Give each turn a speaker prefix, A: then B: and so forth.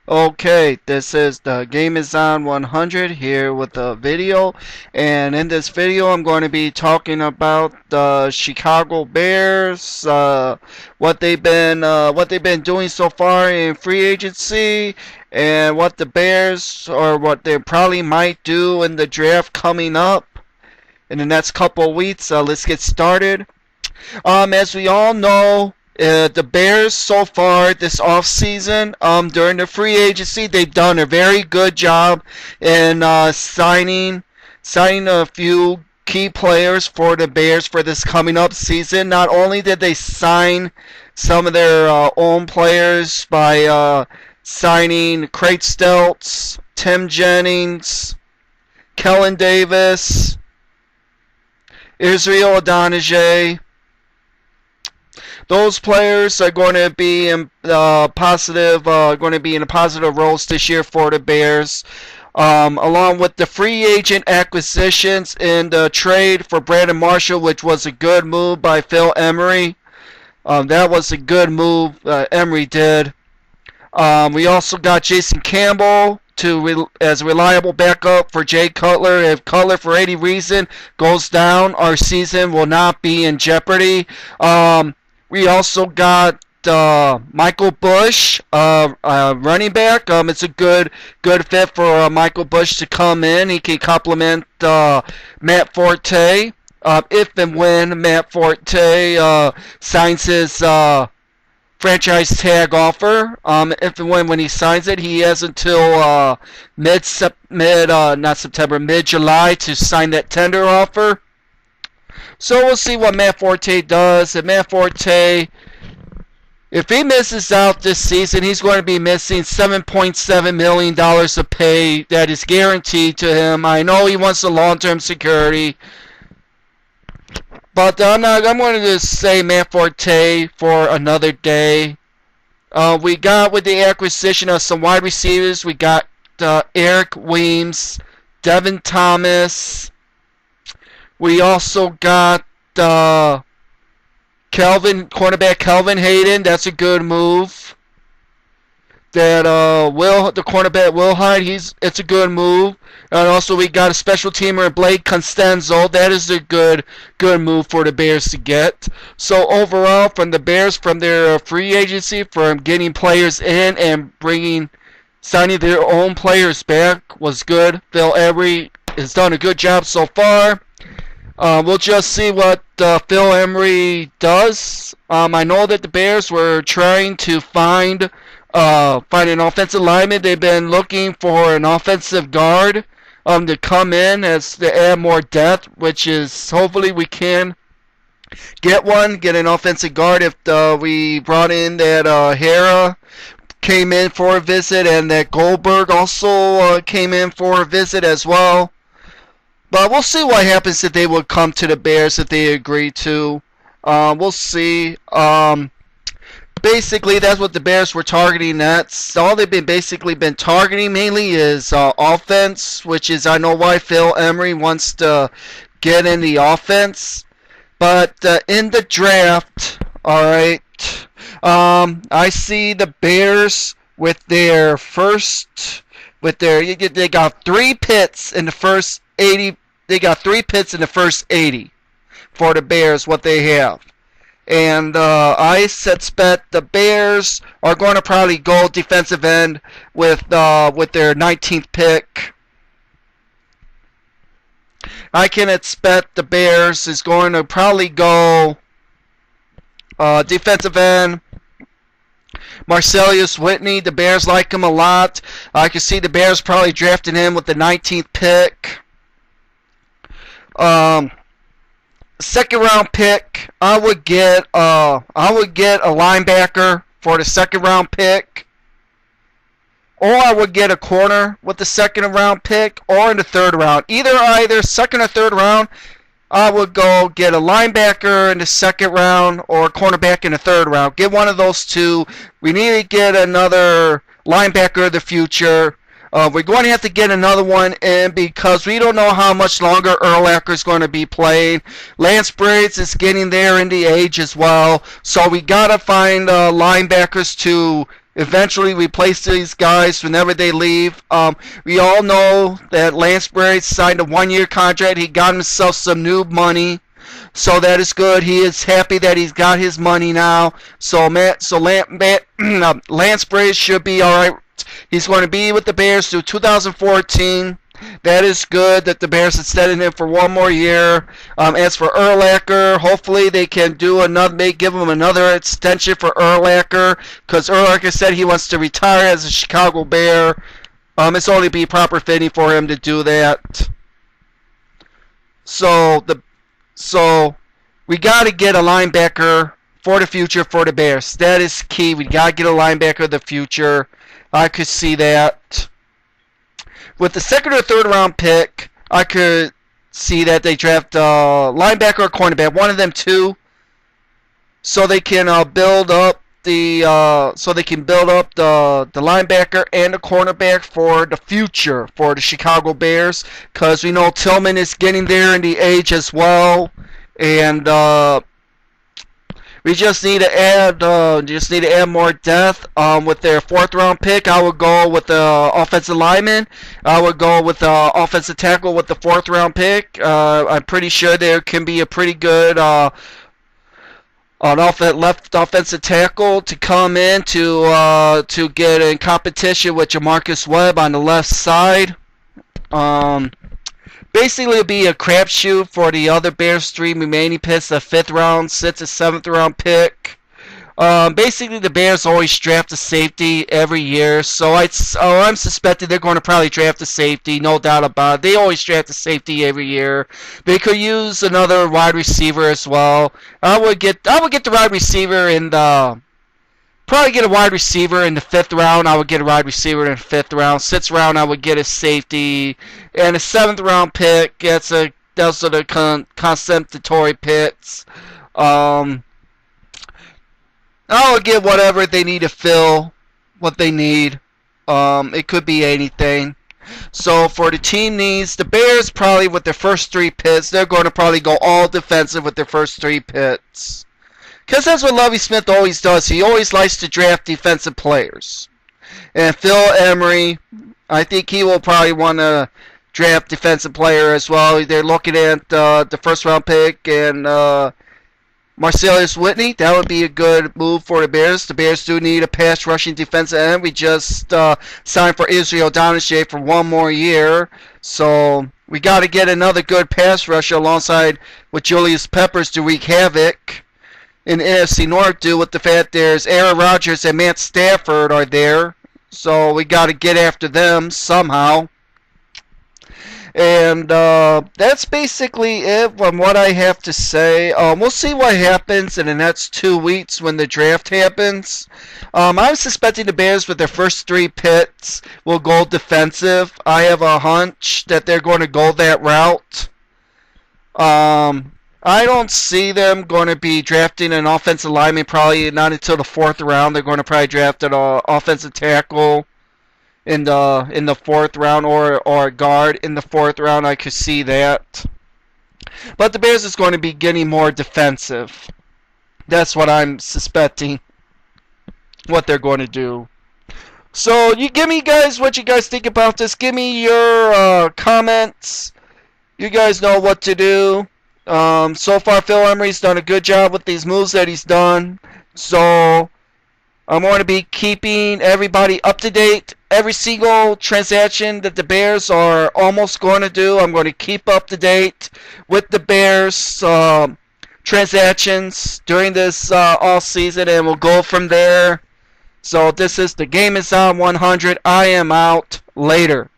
A: Okay, this is the Game is On 100 here with a video, and in this video I'm going to be talking about the Chicago Bears, what they've been doing so far in free agency, and what the Bears or what they probably might do in the draft coming up in the next couple of weeks. Let's get started. As we all know, the Bears so far this offseason, during the free agency, they've done a very good job in signing a few key players for the Bears for this coming up season. Not only did they sign some of their own players by signing Craig Steltz, Tim Jennings, Kellen Davis, Israel Adonijah. Those players are going to be in positive roles this year for the Bears, along with the free agent acquisitions in the trade for Brandon Marshall, which was a good move by Phil Emery. That was a good move Emery did. We also got Jason Campbell as a reliable backup for Jay Cutler. If Cutler, for any reason, goes down, our season will not be in jeopardy. We also got Michael Bush, running back. It's a good fit for Michael Bush to come in. He can complement Matt Forte. If and when Matt Forte signs his franchise tag offer, if and when he signs it, he has until mid-July to sign that tender offer. So we'll see what Matt Forte does. If Matt Forte, if he misses out this season, he's going to be missing $7.7 million of pay that is guaranteed to him. I know he wants the long-term security, but I'm going to just say Matt Forte for another day. We got, with the acquisition of some wide receivers, we got Eric Weems, Devin Thomas. We also got cornerback Kelvin Hayden. That's a good move. The cornerback Will Hyde, it's a good move. And also we got a special teamer, Blake Constanzo. That is a good move for the Bears to get. So overall, from the Bears, from their free agency, from getting players in and signing their own players back, was good. Phil Emery has done a good job so far. We'll just see what Phil Emery does. I know that the Bears were trying to find an offensive lineman. They've been looking for an offensive guard to come in as to add more depth, which is hopefully we can get an offensive guard. If we brought in that Hara came in for a visit, and that Goldberg also came in for a visit as well. But we'll see what happens if they would come to the Bears, if they agree to. We'll see. Basically, that's what the Bears were targeting. That's all they've been targeting mainly is offense, which is, I know why Phil Emery wants to get in the offense. But in the draft, all right, I see the Bears with their they got 3 picks in the first 80. They got 3 picks in the first 80 for the Bears, what they have. And I suspect the Bears are going to probably go defensive end with their 19th pick. I can expect the Bears is going to probably go defensive end. Marcellus Whitney, the Bears like him a lot. I can see the Bears probably drafting him with the 19th pick. Second round pick, I would get a linebacker for the second round pick, or I would get a corner with the second round pick, or in the third round. Either second or third round, I would go get a linebacker in the second round or a cornerback in the third round. Get one of those two. We need to get another linebacker of the future. We're going to have to get another one in because we don't know how much longer Urlacher is going to be playing. Lance Briggs is getting there in the age as well. So we got to find linebackers to eventually replace these guys whenever they leave. We all know that Lansbury signed a 1-year contract. He got himself some new money, so that is good. He is happy that he's got his money now. So Lansbury should be all right. He's going to be with the Bears through 2014. That is good that the Bears extended him for 1 more year. As for Urlacher, hopefully they can do give him another extension for Urlacher, because Urlacher said he wants to retire as a Chicago Bear. It's only be proper fitting for him to do that. So we got to get a linebacker for the future for the Bears. That is key. We got to get a linebacker of the future. I could see that. With the 2nd or 3rd round pick, I could see that they draft a linebacker or cornerback, one of them two, so they can build up the linebacker and the cornerback for the future for the Chicago Bears, because we know Tillman is getting there in the age as well, and we just need to add more depth. With their 4th round pick, I would go with the offensive lineman. I would go with the offensive tackle with the 4th round pick. I'm pretty sure there can be a pretty good left offensive tackle to come in to get in competition with Jamarcus Webb on the left side. Basically, it'll be a crapshoot for the other Bears 3 remaining picks, the 5th round, 6th, and 7th round pick. Basically, the Bears always draft a safety every year, so I'm suspecting they're going to probably draft a safety, no doubt about it. They always draft a safety every year. They could use another wide receiver as well. I would get the wide receiver in the... Probably get a wide receiver in the 5th round. I would get a wide receiver in the 5th round. 6th round, I would get a safety. And a 7th round pick, those are the conceptory picks. I would get whatever they need to fill what they need. It could be anything. So for the team needs, the Bears probably with their first 3 picks, they're going to probably go all defensive with their first 3 picks. Because that's what Lovie Smith always does. He always likes to draft defensive players. And Phil Emery, I think he will probably want to draft defensive player as well. They're looking at the 1st round pick and Marcellus Whitney. That would be a good move for the Bears. The Bears do need a pass rushing defensive end. We just signed for Israel Donahue for 1 more year. So we got to get another good pass rusher alongside with Julius Peppers to wreak havoc in the NFC North, due with the fact there's Aaron Rodgers and Matt Stafford are there. So we got to get after them somehow. And that's basically it from what I have to say. We'll see what happens in the next 2 weeks when the draft happens. I'm suspecting the Bears with their first 3 picks will go defensive. I have a hunch that they're going to go that route. I don't see them going to be drafting an offensive lineman probably not until the 4th round. They're going to probably draft an offensive tackle in the 4th round or a guard in the 4th round. I could see that. But the Bears is going to be getting more defensive. That's what I'm suspecting what they're going to do. So you give me guys what you guys think about this. Give me your comments. You guys know what to do. So far, Phil Emery's done a good job with these moves that he's done. So I'm going to be keeping everybody up to date. Every single transaction that the Bears are almost going to do, I'm going to keep up to date with the Bears transactions during this all season, and we'll go from there. So this is The Game Is On 100. I am out. Later.